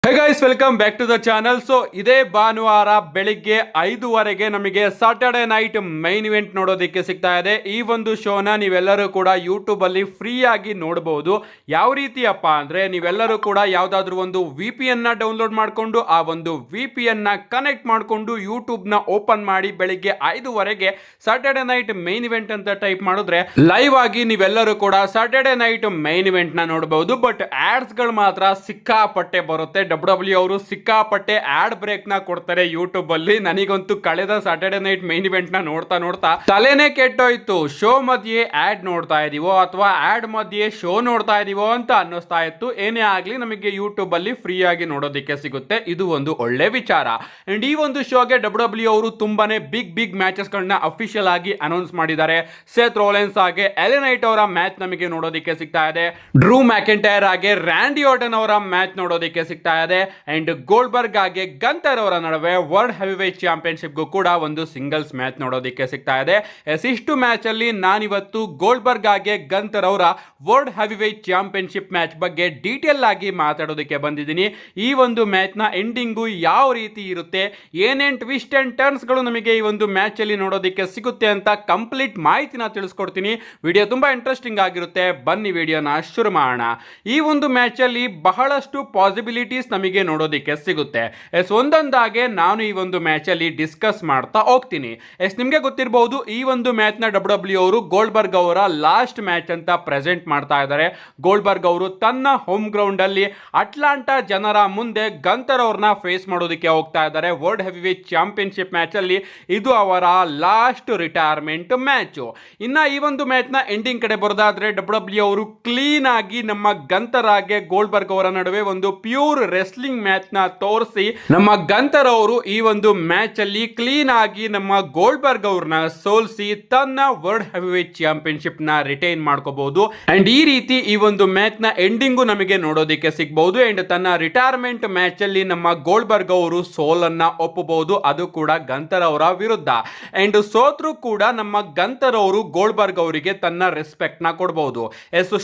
Hey guys welcome back to the channel. So ಇದೇ ಭಾನುವಾರ ಬೆಳಿಗ್ಗೆ 5:15 ನಮಗೆ ಸಾಟರ್ಡೆ ನೈಟ್ ಮೈನ್ ಇವೆಂಟ್ ನೋಡೋದಕ್ಕೆ ಸಿಗ್ತಾ ಇದೆ. ಈ ಒಂದು ಶೋನ ನೀವೆಲ್ಲರೂ ಕೂಡ ಯೂಟ್ಯೂಬ್ ಅಲ್ಲಿ ಫ್ರೀ ಆಗಿ ನೋಡಬಹುದು. ಯಾವ ರೀತಿಯಪ್ಪ ಅಂದ್ರೆ ನೀವೆಲ್ಲರೂ ಕೂಡ ಯಾವ್ದಾದ್ರು ಒಂದು VPN ನ ಡೌನ್ಲೋಡ್ ಮಾಡಿಕೊಂಡು ಆ ಒಂದು VPN ನ ಕನೆಕ್ಟ್ ಮಾಡಿಕೊಂಡು ಯೂಟ್ಯೂಬ್ ನ ಓಪನ್ ಮಾಡಿ ಬೆಳಿಗ್ಗೆ 5:15 ಸಾಟರ್ಡೆ ನೈಟ್ ಮೈನ್ ಇವೆಂಟ್ ಅಂತ ಟೈಪ್ ಮಾಡಿದ್ರೆ ಲೈವ್ ಆಗಿ ನೀವೆಲ್ಲರೂ ಕೂಡ ಸಾಟರ್ಡೆ ನೈಟ್ ಮೈನ್ ಇವೆಂಟ್ ನ ನೋಡಬಹುದು. ಬಟ್ ಆಡ್ಸ್ ಗಳು ಮಾತ್ರ ಸಿಕ್ಕಾಪಟ್ಟೆ ಬರುತ್ತೆ. WWE ಅವರು ಸಿಕ್ಕಾಪಟ್ಟೆ ಆಡ್ ಬ್ರೇಕ್ ನ ಕೊಡ್ತಾರೆ ಯೂಟ್ಯೂಬ್ ಅಲ್ಲಿ. ನನಗಂತೂ ಕಳೆದ ಸಾಟರ್ಡೆ ನೈಟ್ ಮೈನ್ ಇವೆಂಟ್ ನ ನೋಡ್ತಾ ನೋಡ್ತಾ ತಲೆನೇ ಕೆಟ್ಟೋಯ್ತು. ಶೋ ಮಧ್ಯೆ ಆಡ್ ನೋಡ್ತಾ ಇದೀವೋ ಅಥವಾ ಆಡ್ ಮಧ್ಯೆ ಶೋ ನೋಡ್ತಾ ಇದೀವೋ ಅಂತ ಅನ್ನಿಸ್ತಾ ಇತ್ತು. ಏನೇ ಆಗ್ಲಿ ನಮಗೆ ಯೂಟ್ಯೂಬ್ ಅಲ್ಲಿ ಫ್ರೀ ಆಗಿ ನೋಡೋದಕ್ಕೆ ಸಿಗುತ್ತೆ. ಇದು ಒಂದು ಒಳ್ಳೆ ವಿಚಾರ. ಅಂಡ್ ಈ ಒಂದು ಶೋಗೆ WWE ಅವರು ತುಂಬಾನೇ ಬಿಗ್ ಮ್ಯಾಚಸ್ ಗಳನ್ನ ಅಫಿಷಿಯಲ್ ಆಗಿ ಅನೌನ್ಸ್ ಮಾಡಿದ್ದಾರೆ. ಸೇತ್ ರೋಲೆನ್ಸ್ ಹಾಗೆ ಎಲೆನೈಟ್ ಅವರ ಮ್ಯಾಚ್ ನಮಗೆ ನೋಡೋದಕ್ಕೆ ಸಿಗ್ತಾ ಇದೆ. ಡ್ರೂ ಮ್ಯಾಕೆಂಟೈರ್ ಹಾಗೆ ರ್ಯಾಂಡಿ ಆರ್ಟನ್ ಅವರ ಮ್ಯಾಚ್ ನೋಡೋದಕ್ಕೆ ಸಿಗ್ತಾ ಇದೆ. ಅಂಡ್ ಗೋಲ್ಡ್ಬರ್ಗ್ ಹಾಗೆ ಗಂತರ್ ಅವರ ನಡುವೆ ವರ್ಲ್ಡ್ ಹೆವಿವೇಟ್ ಚಾಂಪಿಯನ್ಶಿಪ್ ಗೂ ಕೂಡ ಒಂದು ಸಿಂಗಲ್ಸ್ ಮ್ಯಾಚ್ ನೋಡೋದಕ್ಕೆ ಸಿಗ್ತಾ ಇದೆ. ಇಷ್ಟು ಮ್ಯಾಚ್ ಅಲ್ಲಿ ನಾನಿವತ್ತು ಗೋಲ್ಡ್ಬರ್ಗ್ ಹಾಗೆ ಗಂತರ್ ಅವರ ವರ್ಲ್ಡ್ ಹೆವಿವೇಟ್ ಚಾಂಪಿಯನ್ಶಿಪ್ ಮ್ಯಾಚ್ ಬಗ್ಗೆ ಡೀಟೇಲ್ ಆಗಿ ಮಾತಾಡೋದಕ್ಕೆ ಬಂದಿದ್ದೀನಿ. ಈ ಒಂದು ಮ್ಯಾಚ್ ನ ಎಂಡಿಂಗು ಯಾವ ರೀತಿ ಇರುತ್ತೆ, ಏನೇನ್ ಟ್ವಿಸ್ಟ್ ಅಂಡ್ ಟರ್ನ್ಸ್ ಗಳು ನಮಗೆ ಈ ಒಂದು ಮ್ಯಾಚ್ ಅಲ್ಲಿ ನೋಡೋದಕ್ಕೆ ಸಿಗುತ್ತೆ ಅಂತ ಕಂಪ್ಲೀಟ್ ಮಾಹಿತಿನ ತಿಳಿಸ್ಕೊಡ್ತೀನಿ. ವಿಡಿಯೋ ತುಂಬಾ ಇಂಟ್ರೆಸ್ಟಿಂಗ್ ಆಗಿರುತ್ತೆ. ಬನ್ನಿ ವಿಡಿಯೋನ ಶುರು ಮಾಡೋಣ. ಈ ಒಂದು ಮ್ಯಾಚ್ ಅಲ್ಲಿ ಬಹಳಷ್ಟು ಪಾಸಿಬಿಲಿಟೀಸ್ ನಮಗೆ ನೋಡೋದಕ್ಕೆ ಸಿಗುತ್ತೆ. ಒಂದೊಂದಾಗೆ ನಾನು ಈ ಒಂದು ಮ್ಯಾಚ್ ಅಲ್ಲಿ ಡಿಸ್ಕಸ್ ಮಾಡ್ತಾ ಹೋಗ್ತೀನಿ. ನಿಮ್ಗೆ ಗೊತ್ತಿರಬಹುದು ಈ ಒಂದು ಮ್ಯಾಚ್ ನ WWE ಅವರು ಗೋಲ್ಡ್ಬರ್ಗ್ ಅವರ ಲಾಸ್ಟ್ ಮ್ಯಾಚ್ ಅಂತ ಪ್ರೆಸೆಂಟ್ ಮಾಡ್ತಾ ಇದ್ದಾರೆ. ಗೋಲ್ಡ್ಬರ್ಗ್ ಅವರು ತನ್ನ ಹೋಮ್ ಗ್ರೌಂಡ್ ಅಲ್ಲಿ ಅಟ್ಲಾಂಟಾ ಜನರ ಮುಂದೆ ಗಂತರ್ ಅವ್ರನ್ನ ಫೇಸ್ ಮಾಡೋದಕ್ಕೆ ಹೋಗ್ತಾ ಇದ್ದಾರೆ. ವರ್ಲ್ಡ್ ಹೆವಿವೇಟ್ ಚಾಂಪಿಯನ್ಶಿಪ್ ಮ್ಯಾಚ್ ಅಲ್ಲಿ ಇದು ಅವರ ಲಾಸ್ಟ್ ರಿಟೈರ್ಮೆಂಟ್ ಮ್ಯಾಚ್. ಇನ್ನ ಈ ಒಂದು ಮ್ಯಾಚ್ ನ ಎಂಡಿಂಗ್ ಕಡೆ ಬರೋದಾದ್ರೆ WWE ಅವರು ಕ್ಲೀನ್ ಆಗಿ ನಮ್ಮ ಗಂತರ್ ಹಾಗೆ ಗೋಲ್ಡ್ಬರ್ಗ್ ಅವರ ನಡುವೆ ಒಂದು ಪ್ಯೂರ್ ರೆಸ್ಲಿಂಗ್ ಮ್ಯಾಚ್ ನ ತೋರಿಸಿ ನಮ್ಮ ಗಂತರ್ ಅವರು ಈ ಒಂದು ಮ್ಯಾಚ್ ಅಲ್ಲಿ ಕ್ಲೀನ್ ಆಗಿ ನಮ್ಮ ಗೋಲ್ಡ್ಬರ್ಗ್ ಅವ್ರನ್ನ ಸೋಲಿಸಿ ತನ್ನ ವರ್ಲ್ಡ್ ಹೆವಿವೇಟ್ ಚಾಂಪಿಯನ್ಶಿಪ್ ನ ರಿಟೈನ್ ಮಾಡ್ಕೋಬಹುದು. ಅಂಡ್ ಈ ರೀತಿ ಈ ಒಂದು ಮ್ಯಾಚ್ ನ ಎಂಡಿಂಗು ನಮಗೆ ನೋಡೋದಕ್ಕೆ ಸಿಗಬಹುದು. ಅಂಡ್ ತನ್ನ ರಿಟೈರ್ಮೆಂಟ್ ಮ್ಯಾಚ್ ಅಲ್ಲಿ ನಮ್ಮ ಗೋಲ್ಡ್ಬರ್ಗ್ ಅವರು ಸೋಲನ್ನ ಒಪ್ಪಬಹುದು, ಅದು ಕೂಡ ಗಂತರ್ ಅವರ ವಿರುದ್ಧ. ಅಂಡ್ ಸೋತ್ರು ಕೂಡ ನಮ್ಮ ಗಂತರ್ ಅವರು ಗೋಲ್ಡ್ಬರ್ಗ್ ಅವರಿಗೆ ತನ್ನ ರೆಸ್ಪೆಕ್ಟ್ ನ ಕೊಡಬಹುದು.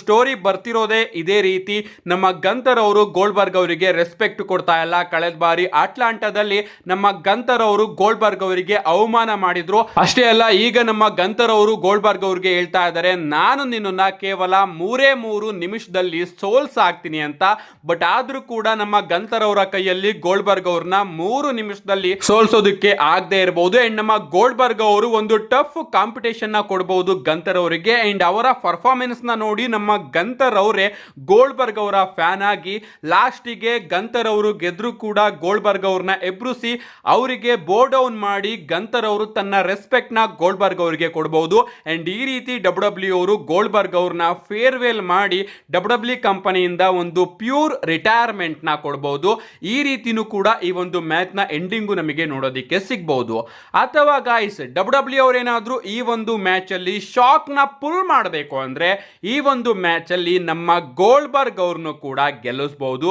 ಸ್ಟೋರಿ ಬರ್ತಿರೋದೇ ಇದೇ ರೀತಿ. ನಮ್ಮ ಗಂತರ್ ಅವರು ಗೋಲ್ಡ್ಬರ್ಗ್ ಅವರಿಗೆ ರೆಸ್ಪೆಕ್ಟ್ ಕೊಡ್ತಾ ಇಲ್ಲ. ಕಳೆದ ಬಾರಿ ಅಟ್ಲಾಂಟಾದಲ್ಲಿ ನಮ್ಮ ಗಂತರ್ ಅವರು ಗೋಲ್ಡ್ಬರ್ಗ್ ಅವರಿಗೆ ಅವಮಾನ ಮಾಡಿದ್ರು. ಅಷ್ಟೇ ಅಲ್ಲ, ಈಗ ನಮ್ಮ ಗಂತರ್ ಅವರು ಗೋಲ್ಡ್ಬರ್ಗ್ ಅವರಿಗೆ ಹೇಳ್ತಾ ಇದ್ದಾರೆ, ನಾನು ನಿನ್ನನ್ನ ಕೇವಲ 3 ನಿಮಿಷದಲ್ಲಿ ಸೋಲ್ಸಾಕ್ತೀನಿ ಅಂತ. ಬಟ್ ಆದ್ರೂ ಕೂಡ ನಮ್ಮ ಗಂತರ್ ಅವರ ಕೈಯಲ್ಲಿ ಗೋಲ್ಡ್ಬರ್ಗ್ ಅವ್ರನ್ನ 3 ನಿಮಿಷದಲ್ಲಿ ಸೋಲ್ಸೋದಕ್ಕೆ ಆಗದೆ ಇರಬಹುದು. ಅಂಡ್ ನಮ್ಮ ಗೋಲ್ಡ್ಬರ್ಗ್ ಅವರು ಒಂದು ಟಫ್ ಕಾಂಪಿಟೇಷನ್ ನ ಕೊಡಬಹುದು ಗಂತರ್ ಅವರಿಗೆ. ಅಂಡ್ ಅವರ ಪರ್ಫಾರ್ಮೆನ್ಸ್ ನ ನೋಡಿ ನಮ್ಮ ಗಂತರ್ ಅವರೇ ಗೋಲ್ಡ್ಬರ್ಗ್ ಅವರ ಫ್ಯಾನ್ ಆಗಿ ಲಾಸ್ಟಿಗೆ ಗಂತರ್ ಅವರು ಗೆದ್ರು ಕೂಡ ಗೋಲ್ಡ್ಬರ್ಗ್ ಅವ್ರನ್ನ ಎಬ್ರುಸಿ ಅವರಿಗೆ ಬೋ ಡೌನ್ ಮಾಡಿ ಗಂತರ್ ಅವರು ತನ್ನ ರೆಸ್ಪೆಕ್ಟ್ ನ ಗೋಲ್ಡ್ಬರ್ಗ್ ಅವರಿಗೆ ಕೊಡಬಹುದು. ಅಂಡ್ ಈ ರೀತಿ WWE ಅವರು ಗೋಲ್ಡ್ಬರ್ಗ್ ಅವ್ರನ್ನ ಫೇರ್ವೆಲ್ ಮಾಡಿ WWE ಕಂಪನಿಯಿಂದ ಒಂದು ಪ್ಯೂರ್ ರಿಟೈರ್ಮೆಂಟ್ ನ ಕೊಡಬಹುದು. ಈ ರೀತಿನೂ ಕೂಡ ಈ ಒಂದು ಮ್ಯಾಚ್ ನ ಎಂಡಿಂಗು ನಮಗೆ ನೋಡೋದಕ್ಕೆ ಸಿಗಬಹುದು. ಅಥವಾ ಗಾಯ್ಸ್ WWE ಅವರೇನಾದ್ರೂ ಈ ಒಂದು ಮ್ಯಾಚ್ ಅಲ್ಲಿ ಶಾಕ್ ನ ಪುಲ್ ಮಾಡಬೇಕು ಅಂದ್ರೆ ಈ ಒಂದು ಮ್ಯಾಚ್ ಅಲ್ಲಿ ನಮ್ಮ ಗೋಲ್ಡ್ಬರ್ಗ್ ಅವ್ರನ್ನು ಕೂಡ ಗೆಲ್ಲಿಸಬಹುದು.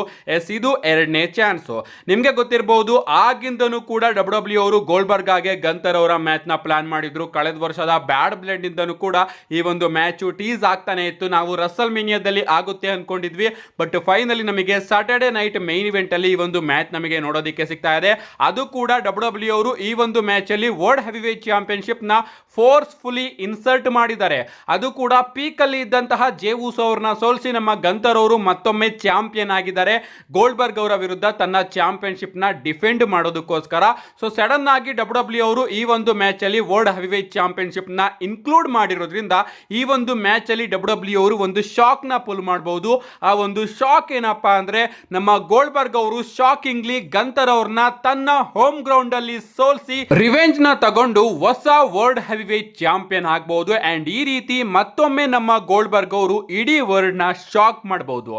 ಇದು ಎರಡನೇ ಚಾನ್ಸ್. ನಿಮ್ಗೆ ಗೊತ್ತಿರಬಹುದು ಆಗಿಂದನೂ ಕೂಡ WWE ಅವರು ಗೋಲ್ಡ್ಬರ್ಗ್ ಹಾಗೆ ಗಂತರ್ ಅವರ ಮ್ಯಾಚ್ ನ ಪ್ಲಾನ್ ಮಾಡಿದ್ರು. ಕಳೆದ ವರ್ಷದ ಬ್ಯಾಡ್ ಬ್ಲಡ್ ಇಂದನೂ ಕೂಡ ಈ ಒಂದು ಮ್ಯಾಚ್ ಟೀಸ್ ಆಗ್ತಾನೆ ಇತ್ತು. ನಾವು ರಸಲ್ ಮೇನಿಯಾದಲ್ಲಿ ಆಗುತ್ತೆ ಅನ್ಕೊಂಡಿದ್ವಿ. ಬಟ್ ಫೈನಲಿ ನಮಗೆ ಸಾಟರ್ಡೆ ನೈಟ್ ಮೈನ್ ಇವೆಂಟ್ ಅಲ್ಲಿ ಈ ಒಂದು ಮ್ಯಾಚ್ ನಮಗೆ ನೋಡೋದಕ್ಕೆ ಸಿಗ್ತಾ ಇದೆ. ಅದು ಕೂಡ WWE ಅವರು ಈ ಒಂದು ಮ್ಯಾಚ್ ಅಲ್ಲಿ ವರ್ಲ್ಡ್ ಹೆವಿವೇಟ್ ಚಾಂಪಿಯನ್ಶಿಪ್ ನ ಫೋರ್ಸ್ಫುಲಿ ಇನ್ಸರ್ಟ್ ಮಾಡಿದ್ದಾರೆ. ಅದು ಕೂಡ ಪೀಕ್ ಅಲ್ಲಿ ಇದ್ದಂತಹ ಜೇ ಉಸೋ ಅವ್ರನ್ನ ಸೋಲಿಸಿ ನಮ್ಮ ಗಂತರ್ ಅವರು ಮತ್ತೊಮ್ಮೆ ಚಾಂಪಿಯನ್ ಆಗಿದ್ದಾರೆ ಗೋಲ್ಡ್ಬರ್ಗ್ ಅವರ ವಿರುದ್ಧ ತನ್ನ ಚಾಂಪಿಯನ್ಶಿಪ್ ನ ಡಿಫೆಂಡ್ ಮಾಡೋದಕ್ಕೋಸ್ಕರ. ಸೊ ಸಡನ್ ಆಗಿ WWE ಅವರು ಈ ಒಂದು ಮ್ಯಾಚ್ ಅಲ್ಲಿ ವರ್ಲ್ಡ್ ಹೆವಿವೇಟ್ ಚಾಂಪಿಯನ್ಶಿಪ್ ನ ಇನ್ಕ್ಲೂಡ್ ಮಾಡಿರೋದ್ರಿಂದ ಈ ಒಂದು ಮ್ಯಾಚ್ ಅಲ್ಲಿ WWE ಅವರು ಒಂದು ಶಾಕ್ ನ ಪುಲ್ ಮಾಡಬಹುದು. ಆ ಒಂದು ಶಾಕ್ ಏನಪ್ಪಾ ಅಂದ್ರೆ ನಮ್ಮ ಗೋಲ್ಡ್ಬರ್ಗ್ ಅವರು ಶಾಕಿಂಗ್ಲಿ ಗಂತರ್ ಅವ್ರನ್ನ ತನ್ನ ಹೋಮ್ ಗ್ರೌಂಡ್ ಅಲ್ಲಿ ಸೋಲಿಸಿ ರಿವೆಂಜ್ ನ ತಗೊಂಡು ಹೊಸ ವರ್ಲ್ಡ್ ಹೆವಿವೇಟ್ ಚಾಂಪಿಯನ್ ಆಗಬಹುದು. ಅಂಡ್ ಈ ರೀತಿ ಮತ್ತೊಮ್ಮೆ ನಮ್ಮ ಗೋಲ್ಡ್ಬರ್ಗ್ ಅವರು ಇಡೀ ವರ್ಲ್ಡ್ ನ ಶಾಕ್ ಮಾಡಬಹುದು.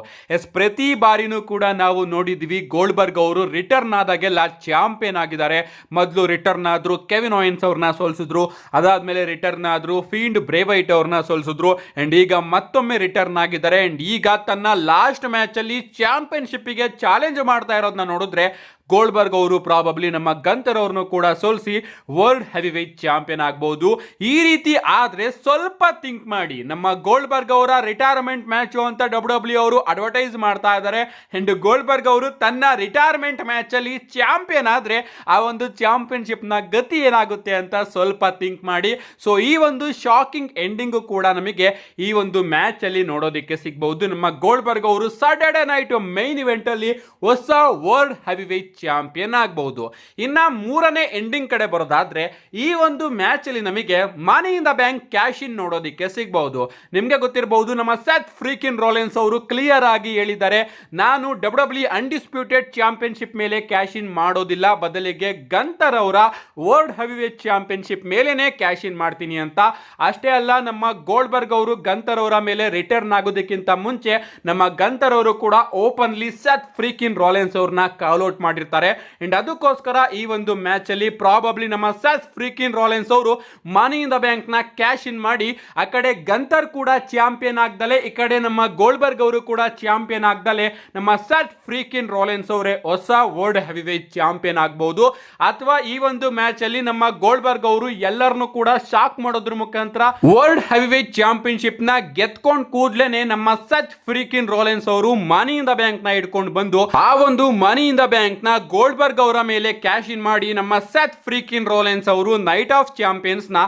ಪ್ರತಿ ಬಾರಿನೂ ಕೂಡ ನಾವು ನೋಡಿದ್ವಿ ಗೋಲ್ಡ್ಬರ್ಗ್ ಅವರು ರಿಟರ್ನ್ ಆದಾಗೆಲ್ಲ ಚಾಂಪಿಯನ್ ಆಗಿದ್ದಾರೆ. ಮೊದಲು ರಿಟರ್ನ್ ಆದ್ರು ಕೆವಿನ್ ಓಯನ್ಸ್ ಅವ್ರನ್ನ ಸೋಲಿಸಿದ್ರು, ಅದಾದ್ಮೇಲೆ ರಿಟರ್ನ್ ಆದ್ರು ಫೀಂಡ್ ಬ್ರೇವೈಟ್ ಅವ್ರನ್ನ ಸೋಲಿಸಿದ್ರು. ಅಂಡ್ ಈಗ ಮತ್ತೊಮ್ಮೆ ರಿಟರ್ನ್ ಆಗಿದ್ದಾರೆ. ಅಂಡ್ ಈಗ ತನ್ನ ಲಾಸ್ಟ್ ಮ್ಯಾಚ್ ಅಲ್ಲಿ ಚಾಂಪಿಯನ್ಶಿಪ್ ಗೆ ಚಾಲೆಂಜ್ ಮಾಡ್ತಾ ಇರೋದನ್ನ ನೋಡಿದ್ರೆ ಗೋಲ್ಡ್ಬರ್ಗ್ ಅವರು ಪ್ರಾಬಬ್ಲಿ ನಮ್ಮ ಗಂತರ್ ಅವ್ರನ್ನು ಕೂಡ ಸೋಲಿಸಿ ವರ್ಲ್ಡ್ ಹೆವಿ ವೇಟ್ ಚಾಂಪಿಯನ್ ಆಗಬಹುದು. ಈ ರೀತಿ ಆದ್ರೆ ಸ್ವಲ್ಪ ಥಿಂಕ್ ಮಾಡಿ, ನಮ್ಮ ಗೋಲ್ಡ್ಬರ್ಗ್ ಅವರ ರಿಟೈರ್ಮೆಂಟ್ ಮ್ಯಾಚ್ ಅಂತ ಡಬ್ಲ್ಯೂ ಅವರು ಅಡ್ವರ್ಟೈಸ್ ಮಾಡ್ತಾ ಇದ್ದಾರೆ. ಅಂಡ್ ಗೋಲ್ಡ್ಬರ್ಗ್ ಅವರು ತನ್ನ ರಿಟೈರ್ಮೆಂಟ್ ಮ್ಯಾಚ್ ಅಲ್ಲಿ ಚಾಂಪಿಯನ್ ಆದ್ರೆ ಆ ಒಂದು ಚಾಂಪಿಯನ್ಶಿಪ್ ನ ಗತಿ ಏನಾಗುತ್ತೆ ಅಂತ ಸ್ವಲ್ಪ ಥಿಂಕ್ ಮಾಡಿ. ಸೊ ಈ ಒಂದು ಶಾಕಿಂಗ್ ಎಂಡಿಂಗ್ ಕೂಡ ನಮಗೆ ಈ ಒಂದು ಮ್ಯಾಚ್ ಅಲ್ಲಿ ನೋಡೋದಕ್ಕೆ ಸಿಗಬಹುದು. ನಮ್ಮ ಗೋಲ್ಡ್ಬರ್ಗ್ ಅವರು ಸಾಟರ್ಡೆ ನೈಟ್ ಮೈನ್ ಇವೆಂಟ್ ಅಲ್ಲಿ ಹೊಸ ವರ್ಲ್ಡ್ ಹೆವಿ ವೇಟ್ ಚಾಂಪಿಯನ್ ಆಗಬಹುದು. ಇನ್ನ ಮೂರನೇ ಎಂಡಿಂಗ್ ಕಡೆ ಬರೋದಾದ್ರೆ ಈ ಒಂದು ಮ್ಯಾಚ್ ಅಲ್ಲಿ ನಮಗೆ money in the bank cash in ನೋಡೋದಕ್ಕೆ ಸಿಗಬಹುದು. ನಿಮ್ಗೆ ಗೊತ್ತಿರಬಹುದು, ನಮ್ಮ ಸೆತ್ ಫ್ರೀಕಿನ್ ರೋಲೆನ್ಸ್ ಅವರು ಕ್ಲಿಯರ್ ಆಗಿ ಹೇಳಿದ್ದಾರೆ, ನಾನು ಡಬ್ಲ್ಯೂ ಅನ್ಡಿಸ್ಪ್ಯೂಟೆಡ್ ಚಾಂಪಿಯನ್ಶಿಪ್ ಮೇಲೆ ಕ್ಯಾಶ್ ಇನ್ ಮಾಡೋದಿಲ್ಲ, ಬದಲಿಗೆ ಗಂತರ್ ಅವರ ವರ್ಲ್ಡ್ ಹೆವಿವೇಟ್ ಚಾಂಪಿಯನ್ಶಿಪ್ ಮೇಲೆನೆ ಕ್ಯಾಶ್ ಇನ್ ಮಾಡ್ತೀನಿ ಅಂತ. ಅಷ್ಟೇ ಅಲ್ಲ, ನಮ್ಮ ಗೋಲ್ಡ್ಬರ್ಗ್ ಅವರು ಗಂತರ್ ಅವರ ಮೇಲೆ ರಿಟರ್ನ್ ಆಗೋದಕ್ಕಿಂತ ಮುಂಚೆ ನಮ್ಮ ಗಂತರ್ ಅವರು ಕೂಡ ಓಪನ್ಲಿ ಸೆತ್ ಫ್ರೀಕಿನ್ ರೋಲೆನ್ಸ್ ಅವ್ರನ್ನ ಕಾಲ್ ಔಟ್ ಮಾಡಿರ್ತಾರೆ. ಅಂಡ್ ಅದಕ್ಕೋಸ್ಕರ ಈ ಒಂದು ಮ್ಯಾಚ್ ಅಲ್ಲಿ ಪ್ರಾಬಬ್ಲಿ ನಮ್ಮ ಸೆತ್ ಫ್ರೀಕಿನ್ ರೋಲೆನ್ಸ್ ಅವರು ಮನಿ ಇನ್ ದ ಬ್ಯಾಂಕ್ ನ ಕ್ಯಾಶ್ ಇನ್ ಮಾಡಿ ಆ ಕಡೆ ಗಂತರ್ ಕೂಡ ಚಾಂಪಿಯನ್ ಆಗ್ದಲೆ, ಈ ಕಡೆ ನಮ್ಮ ಗೋಲ್ಡ್ಬರ್ಗ್ ಅವರು ಕೂಡ ಚಾಂಪಿಯನ್ ಆಗ್ದಲೆ ನಮ್ಮ ಸೆತ್ ಫ್ರೀಕಿನ್ ರೋಲೆನ್ಸ್ ಅವರೇ ಹೊಸ ವರ್ಲ್ಡ್ ಹೆವಿವೇಟ್ ಚಾಂಪಿಯನ್ ಆಗಬಹುದು. ಅಥವಾ ಈ ಒಂದು ಮ್ಯಾಚ್ ಅಲ್ಲಿ ನಮ್ಮ ಗೋಲ್ಡ್ಬರ್ಗ್ ಅವರು ಎಲ್ಲರನ್ನು ಕೂಡ ಶಾಕ್ ಮಾಡೋದ್ರ ಮುಖಾಂತರ ವರ್ಲ್ಡ್ ಹೆವಿವೇಟ್ ಚಾಂಪಿಯನ್ಶಿಪ್ ನ ಗೆದ್ಕೊಂಡು ಕೂಡ್ಲೇನೆ ನಮ್ಮ ಸೆತ್ ಫ್ರೀಕಿನ್ ರೋಲೆನ್ಸ್ ಅವರು ಮನಿ ಇನ್ ದ ಬ್ಯಾಂಕ್ ನ ಇಟ್ಕೊಂಡು ಬಂದು ಆ ಒಂದು ಮನಿ ಇನ್ ದ ಬ್ಯಾಂಕ್ ನ ಗೋಲ್ಡ್ಬರ್ಗ್ ಅವರ ಮೇಲೆ ಕ್ಯಾಶ್ ಇನ್ ಮಾಡಿ ನಮ್ಮ ಸೆತ್ ಫ್ರೀಕಿನ್ ರೋಲೆನ್ಸ್ ಅವರು ನೈಟ್ ಆಫ್ ಚಾಂಪಿಯನ್ಸ್ ನ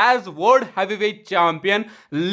as world heavyweight champion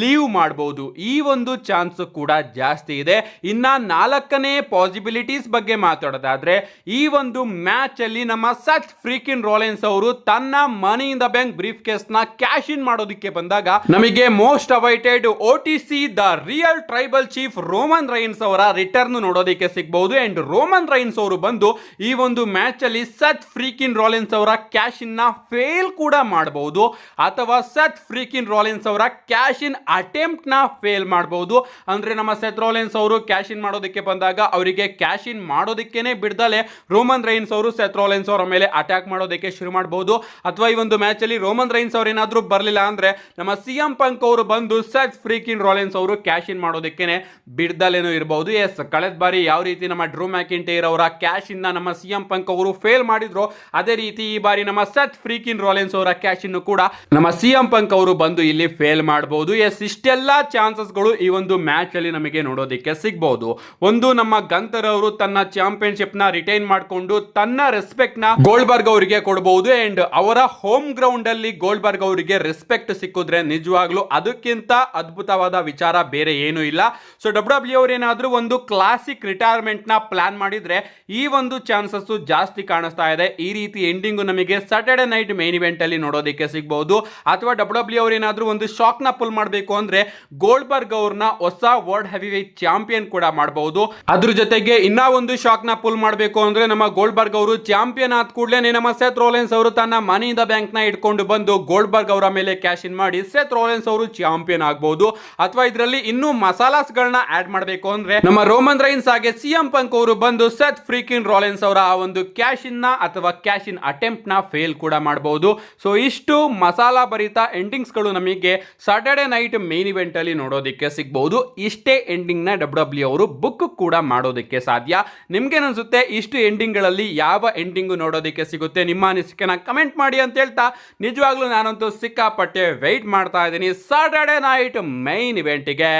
leave ಮಾಡಬಹುದು. ಈ ಒಂದು ಚಾನ್ಸ್ ಕೂಡ ಜಾಸ್ತಿ ಇದೆ. ಇನ್ನ ನಾಲ್ಕನೇ ಪಾಸಿಬಿಲಿಟೀಸ್ ಬಗ್ಗೆ ಮಾತಾಡೋದಾದ್ರೆ ಈ ಒಂದು ಮ್ಯಾಚ್ ಅಲ್ಲಿ ನಮ್ಮ ಸೆತ್ ಫ್ರೀಕಿನ್ ರೋಲೆನ್ಸ್ ಅವರು ತನ್ನ money in the bank briefcase ನ ಕ್ಯಾಶ್ ಇನ್ ಮಾಡೋದಕ್ಕೆ ಬಂದಾಗ ನಮಗೆ most awaited OTC the real tribal chief Roman Reigns ಅವರ ರಿಟರ್ನ್ ನೋಡೋದಕ್ಕೆ ಸಿಗಬಹುದು. ಅಂಡ್ ರೋಮನ್ ರೈನ್ಸ್ ಅವರು ಬಂದು ಈ ಒಂದು ಮ್ಯಾಚ್ ಅಲ್ಲಿ ಸೆತ್ ಫ್ರೀಕಿನ್ ರೋಲೆನ್ಸ್ ಅವರ ಕ್ಯಾಶ್ ಇನ್ ನ ಫೇಲ್ ಕೂಡ ಮಾಡಬಹುದು, ಅಥವಾ ಸೆತ್ ಫ್ರೀಕಿನ್ ರೋಲೆನ್ಸ್ ಅವರ ಕ್ಯಾಶ್ ಇನ್ ಅಟೆಂಪ್ಟ್ ನ ಫೇಲ್ ಮಾಡಬಹುದು. ಅಂದ್ರೆ ನಮ್ಮ ಸೆತ್ ರೋಲೆನ್ಸ್ ಅವರು ಕ್ಯಾಶ್ ಇನ್ ಮಾಡೋದಕ್ಕೆ ಬಂದಾಗ ಅವರಿಗೆ ಕ್ಯಾಶ್ ಇನ್ ಮಾಡೋದಕ್ಕೇನೆ ಬಿಡ್ದಲೆ ರೋಮನ್ ರೈನ್ಸ್ ಅವರು ಸೆತ್ ರೋಲೆನ್ಸ್ ಅವರ ಮೇಲೆ ಅಟ್ಯಾಕ್ ಮಾಡೋದಕ್ಕೆ ಶುರು ಮಾಡಬಹುದು. ಅಥವಾ ಈ ಒಂದು ಮ್ಯಾಚ್ ಅಲ್ಲಿ ರೋಮನ್ ರೈನ್ಸ್ ಅವರು ಏನಾದ್ರೂ ಬರಲಿಲ್ಲ ಅಂದ್ರೆ ನಮ್ಮ CM ಪಂಕ್ ಅವರು ಬಂದು ಸೆತ್ ಫ್ರೀಕಿನ್ ರೋಲೆನ್ಸ್ ಅವರು ಕ್ಯಾಶ್ ಇನ್ ಮಾಡೋದಕ್ಕೇನೆ ಬಿಡ್ದಲೇನೂ ಇರಬಹುದು. ಎಸ್, ಕಳೆದ ಬಾರಿ ಯಾವ ರೀತಿ ನಮ್ಮ ಡ್ರೂ ಮ್ಯಾಕಿಂಟೈರ್ ಅವರ ಕ್ಯಾಶ್ ಇನ್ ನಮ್ಮ CM ಪಂಕ್ ಅವರು ಫೇಲ್ ಮಾಡಿದ್ರು, ಅದೇ ರೀತಿ ಈ ಬಾರಿ ನಮ್ಮ ಸೆತ್ ಫ್ರೀಕಿನ್ ರೋಲೆನ್ಸ್ ಅವರ ಕ್ಯಾಶ್ ಇನ್ ಕೂಡ ನಮ್ಮ CM ಪಂಕ್ ಅವರು ಬಂದು ಇಲ್ಲಿ ಫೇಲ್ ಮಾಡಬಹುದು. ಎಸ್, ಇಷ್ಟೆಲ್ಲ ಚಾನ್ಸಸ್ ಗಳು ಈ ಒಂದು ಮ್ಯಾಚ್ ಅಲ್ಲಿ ನಮಗೆ ನೋಡೋದಕ್ಕೆ ಸಿಗಬಹುದು. ಒಂದು, ನಮ್ಮ ಗಂತರ್ ಅವರು ತನ್ನ ಚಾಂಪಿಯನ್ಶಿಪ್ ನ ರಿಟೈನ್ ಮಾಡಿಕೊಂಡು ತನ್ನ ರೆಸ್ಪೆಕ್ಟ್ ನ ಗೋಲ್ಡ್ಬರ್ಗ್ ಅವರಿಗೆ ಕೊಡಬಹುದು. ಅಂಡ್ ಅವರ ಹೋಮ್ ಗ್ರೌಂಡ್ ಅಲ್ಲಿ ಗೋಲ್ಡ್ಬರ್ಗ್ ಅವರಿಗೆ ರೆಸ್ಪೆಕ್ಟ್ ಸಿಕ್ಕಿದ್ರೆ ನಿಜವಾಗ್ಲೂ ಅದಕ್ಕಿಂತ ಅದ್ಭುತವಾದ ವಿಚಾರ ಬೇರೆ ಏನೂ ಇಲ್ಲ. ಸೊ ಡಬ್ಲ್ಯೂ ಅವರು ಏನಾದ್ರೂ ಒಂದು ಕ್ಲಾಸಿಕ್ ರಿಟೈರ್ಮೆಂಟ್ ನ ಪ್ಲಾನ್ ಮಾಡಿದ್ರೆ ಈ ಒಂದು ಚಾನ್ಸಸ್ ಜಾಸ್ತಿ ಕಾಣಿಸ್ತಾ ಇದೆ. ಈ ರೀತಿ ಎಂಡಿಂಗ್ ನಮಗೆ ಸಾಟರ್ಡೆ ನೈಟ್ ಮೇನ್ ಇವೆಂಟ್ ಅಲ್ಲಿ ನೋಡೋದಕ್ಕೆ ಸಿಗಬಹುದು. ಅಥವಾ ಡಬ್ಲ್ಯೂ ಅವರು ಏನಾದ್ರೂ ಒಂದು ಶಾಕ್ ನ ಪುಲ್ ಮಾಡಬೇಕು ಅಂದ್ರೆ ಗೋಲ್ಡ್ಬರ್ಗ್ ಅವ್ರನ್ನ ಹೊಸ ವರ್ಲ್ಡ್ ಹೆವಿವೇಟ್ ಚಾಂಪಿಯನ್ ಕೂಡ ಮಾಡಬಹುದು. ಅದ್ರ ಜೊತೆಗೆ ಇನ್ನ ಒಂದು ಶಾಕ್ ನ ಪುಲ್ ಮಾಡಬೇಕು ಅಂದ್ರೆ ನಮ್ಮ ಗೋಲ್ಡ್ಬರ್ಗ್ ಅವರು ಚಾಂಪಿಯನ್ ಆದ ಕೂಡಲೇ ನಮ್ಮ ಸೆತ್ ರೋಲೆನ್ಸ್ ಅವರು ತನ್ನ ಮನಿ ಇನ್ ದ ಬ್ಯಾಂಕ್ ನ ಇಟ್ಕೊಂಡು ಬಂದು ಗೋಲ್ಡ್ಬರ್ಗ್ ಅವರ ಮೇಲೆ ಕ್ಯಾಶ್ ಇನ್ ಮಾಡಿ ಸೆತ್ ರೋಲೆನ್ಸ್ ಅವರು ಚಾಂಪಿಯನ್ ಆಗಬಹುದು. ಅಥವಾ ಇದರಲ್ಲಿ ಇನ್ನೂ ಮಸಾಲಾಸ್ ಗಳನ್ನ ಆಡ್ ಮಾಡಬೇಕು ಅಂದ್ರೆ ನಮ್ಮ ರೋಮನ್ ರೈನ್ಸ್ ಹಾಗೆ CM ಪಂಕ್ ಅವರು ಬಂದು ಸೆತ್ ಫ್ರೀಕಿನ್ ರೋಲೆನ್ಸ್ ಅವರ ಆ ಒಂದು ಕ್ಯಾಶ್ ಇನ್ ನ ಅಥವಾ ಕ್ಯಾಶ್ ಇನ್ ಅಟೆಂಪ್ಟ್ ನ ಫೇಲ್ ಕೂಡ ಮಾಡಬಹುದು. ಸೊ ಇಷ್ಟು ಮಸಾಲಾ ಭರಿತ ಎಂಡಿಂಗ್ಸ್ ಗಳು ನಮಗೆ ಸಾಟರ್ಡೆ ನೈಟ್ ಮೇನ್ ಇವೆಂಟ್ ಅಲ್ಲಿ ನೋಡೋದಕ್ಕೆ ಸಿಗಬಹುದು. ಇಷ್ಟೇ ಎಂಡಿಂಗ್ ನ ಡಬ್ಲ್ಯೂ ಅವರು ಬುಕ್ ಕೂಡ ಮಾಡೋದಕ್ಕೆ ಸಾಧ್ಯ. ನಿಮ್ಗೆ ಅನ್ಸುತ್ತೆ ಇಷ್ಟು ಎಂಡಿಂಗ್ ಗಳಲ್ಲಿ ಯಾವ ಎಂಡಿಂಗ್ ನೋಡೋದಕ್ಕೆ ಸಿಗುತ್ತೆ? ನಿಮ್ಮ ಅನಿಸಿಕೆನ ಕಮೆಂಟ್ ಮಾಡಿ ಅಂತ ಹೇಳ್ತಾ, ನಿಜವಾಗ್ಲೂ ನಾನಂತೂ ಸಿಕ್ಕಾಪಟ್ಟೆ ವೆಯ್ಟ್ ಮಾಡ್ತಾ ಇದ್ದೀನಿ ಸಾಟರ್ಡೆ ನೈಟ್ ಮೈನ್ ಇವೆಂಟ್ಗೆ.